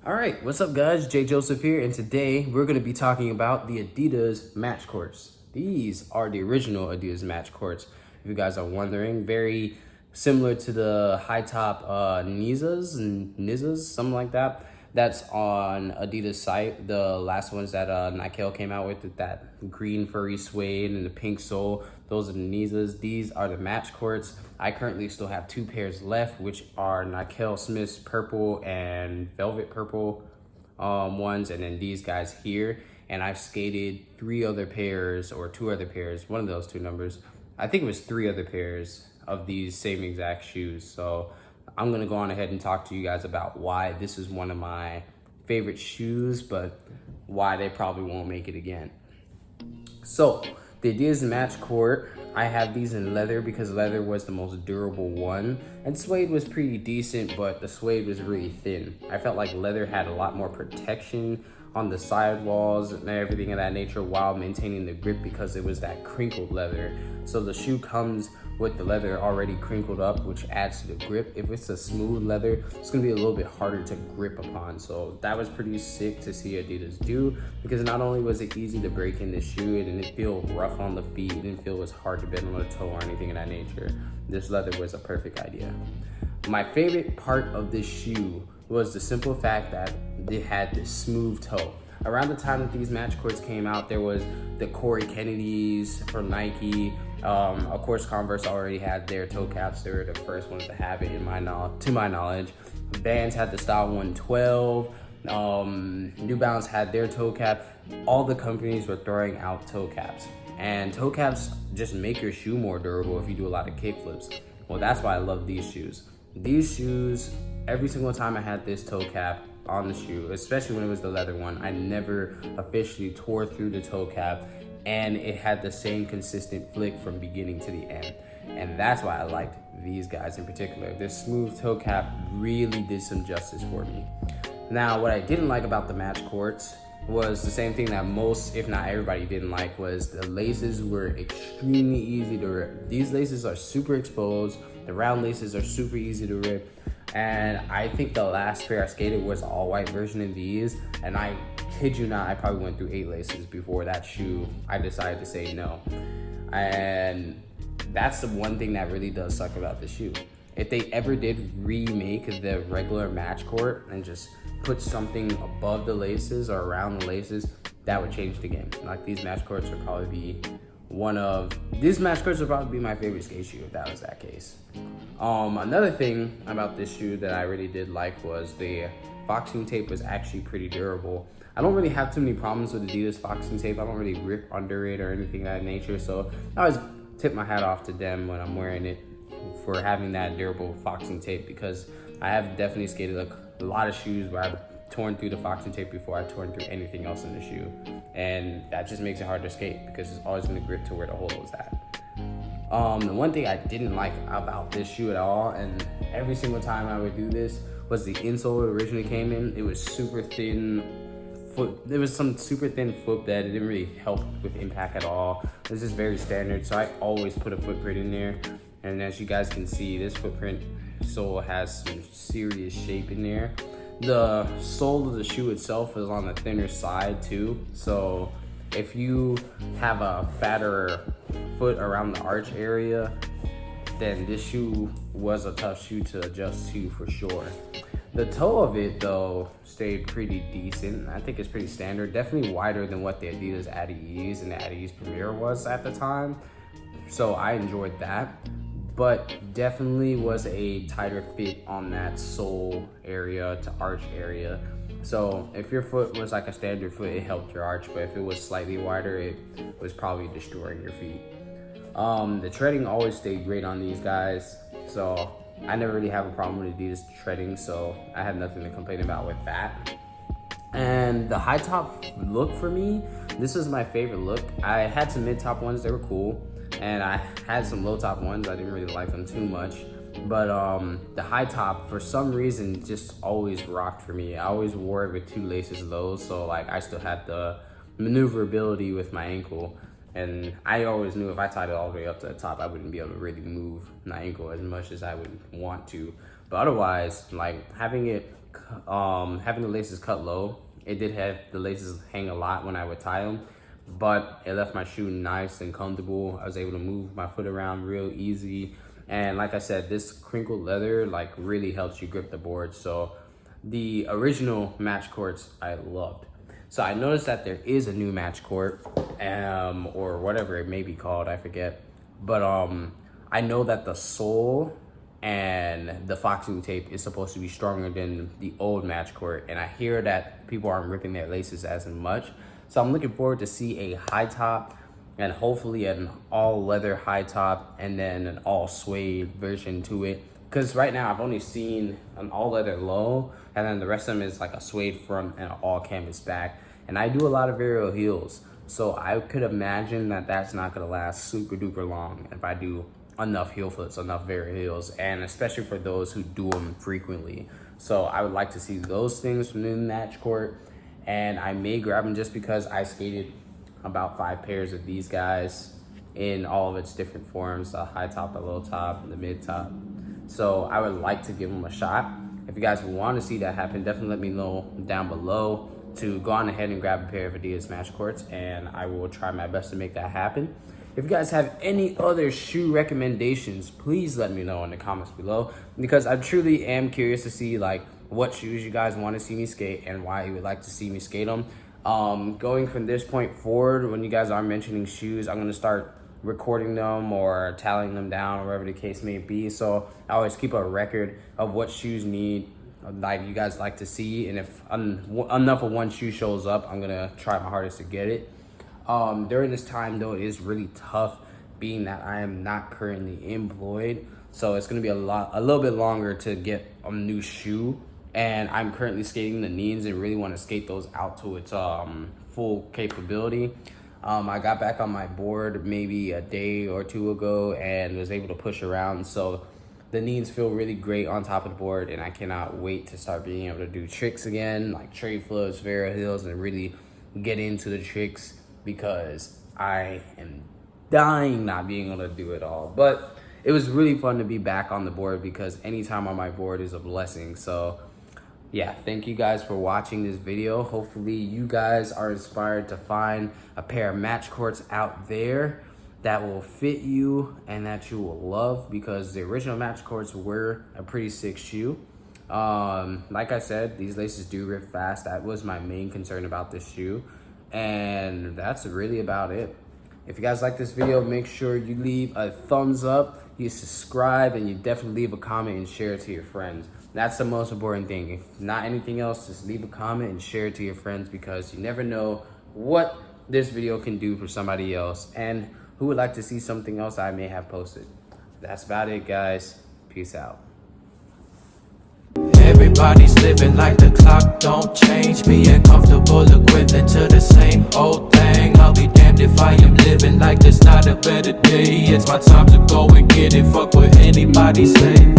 All right, what's up guys? Jay Joseph here, and today we're going to be talking about the Adidas Matchcourts. These are the original Adidas Matchcourts. If you guys are wondering, very similar to the high top Nizas, something like that. That's on Adidas site. The last ones that Nike came out with that green furry suede and the pink sole, those are the Nizas. These are the Matchcourts. I currently still have two pairs left, which are Nike Smith's purple and velvet purple ones, and then these guys here. And I've skated two other pairs, one of those two numbers. I think it was three other pairs of these same exact shoes. So I'm gonna go on ahead and talk to you guys about why this is one of my favorite shoes, but why they probably won't make it again. So the Adidas Matchcourt, I have these in leather because leather was the most durable one, and suede was pretty decent, but the suede was really thin. I felt like leather had a lot more protection on the sidewalls and everything of that nature while maintaining the grip because it was that crinkled leather. So the shoe comes with the leather already crinkled up, which adds to the grip. If it's a smooth leather, it's gonna be a little bit harder to grip upon. So that was pretty sick to see Adidas do, because not only was it easy to break in the shoe, it didn't feel rough on the feet, it didn't feel as hard to bend on the toe or anything of that nature. This leather was a perfect idea. My favorite part of this shoe was the simple fact that it had this smooth toe. Around the time that these Matchcourts came out, there was the Corey Kennedys for Nike. Of course, Converse already had their toe caps. They were the first ones to have it, to my knowledge. Vans had the Style 112. New Balance had their toe cap. All the companies were throwing out toe caps. And toe caps just make your shoe more durable if you do a lot of kick flips. Well, that's why I love these shoes. These shoes, every single time I had this toe cap on the shoe, especially when it was the leather one, I never officially tore through the toe cap, and it had the same consistent flick from beginning to the end. And that's why I liked these guys in particular. This smooth toe cap really did some justice for me. Now, what I didn't like about the Matchcourts was the same thing that most, if not everybody, didn't like, was the laces were extremely easy to rip. These laces are super exposed. The round laces are super easy to rip. And I think the last pair I skated was all white version of these. And I kid you not, I probably went through 8 laces before that shoe. I decided to say no. And that's the one thing that really does suck about the shoe. If they ever did remake the regular Matchcourt and just put something above the laces or around the laces, that would change the game. Like these Matchcourts would probably be my favorite skate shoe if that was that case. Another thing about this shoe that I really did like was the foxing tape was actually pretty durable. I don't really have too many problems with Adidas foxing tape. I don't really rip under it or anything of that nature. So I always tip my hat off to them when I'm wearing it for having that durable foxing tape, because I have definitely skated a lot of shoes where I've torn through the foxing tape before I torn through anything else in the shoe. And that just makes it hard to skate because it's always gonna grip to where the hole is at. The one thing I didn't like about this shoe at all, and every single time I would do this, was the insole it originally came in. It was super thin foot. There was some super thin foot bed. It didn't really help with impact at all. It was just very standard, so I always put a footprint in there. And as you guys can see, this footprint sole has some serious shape in there. The sole of the shoe itself is on the thinner side too. So if you have a fatter foot around the arch area, then this shoe was a tough shoe to adjust to for sure. The toe of it though stayed pretty decent. I think it's pretty standard, definitely wider than what the Adidas Adidas and the Adidas Premier was at the time. So I enjoyed that, but definitely was a tighter fit on that sole area to arch area. So if your foot was like a standard foot, it helped your arch, but if it was slightly wider, it was probably destroying your feet. The treading always stayed great on these guys, so I never really have a problem with Adidas treading, so I had nothing to complain about with that. And the high top look for me, this is my favorite look. I had some mid top ones, they were cool, and I had some low top ones, I didn't really like them too much. But the high top, for some reason, just always rocked for me. I always wore it with 2 laces low, so like I still had the maneuverability with my ankle. And I always knew if I tied it all the way up to the top, I wouldn't be able to really move my ankle as much as I would want to. But otherwise, like having it having the laces cut low, it did have the laces hang a lot when I would tie them, but it left my shoe nice and comfortable. I was able to move my foot around real easy. And like I said, this crinkled leather like really helps you grip the board. So the original Matchcourts I loved. So I noticed that there is a new Matchcourt, or whatever it may be called, I forget. But I know that the sole and the foxing tape is supposed to be stronger than the old Matchcourt, and I hear that people aren't ripping their laces as much. So I'm looking forward to see a high top and hopefully an all leather high top and then an all suede version to it. Because right now I've only seen an all leather low, and then the rest of them is like a suede front and an all canvas back. And I do a lot of varial heels, so I could imagine that that's not gonna last super duper long if I do enough heel flips, enough varial heels, and especially for those who do them frequently. So I would like to see those things from the Matchcourt, and I may grab them just because I skated about 5 pairs of these guys in all of its different forms, the high top, the low top, the mid top. So I would like to give them a shot. If you guys want to see that happen, definitely let me know down below to go on ahead and grab a pair of Adidas Matchcourts, and I will try my best to make that happen. If you guys have any other shoe recommendations, please let me know in the comments below, because I truly am curious to see like what shoes you guys want to see me skate and why you would like to see me skate them. Going from this point forward, when you guys are mentioning shoes, I'm going to start recording them or tallying them down, or whatever the case may be. So I always keep a record of what shoes like you guys like to see, and if enough of one shoe shows up, I'm gonna try my hardest to get it. During this time though, it is really tough being that I am not currently employed, so it's gonna be a little bit longer to get a new shoe, and I'm currently skating the knees and really want to skate those out to its full capability. I got back on my board maybe a day or two ago and was able to push around, so the knees feel really great on top of the board, and I cannot wait to start being able to do tricks again, like tray flips, varial heels, and really get into the tricks, because I am dying not being able to do it all. But it was really fun to be back on the board, because anytime on my board is a blessing. So yeah, thank you guys for watching this video. Hopefully you guys are inspired to find a pair of Matchcourts out there that will fit you and that you will love, because the original Matchcourts were a pretty sick shoe. Like I said, these laces do rip fast. That was my main concern about this shoe, and that's really about it. If you guys like this video, make sure you leave a thumbs up, you subscribe, and you definitely leave a comment and share it to your friends. That's the most important thing. If not anything else, just leave a comment and share it to your friends, because you never know what this video can do for somebody else and who would like to see something else I may have posted. That's about it, guys. Peace out. Everybody's living like the clock don't change. Being comfortable equivalent to the same old thing. I'll be damned if I am living like there's not a better day. It's my time to go and get it. Fuck what anybody say.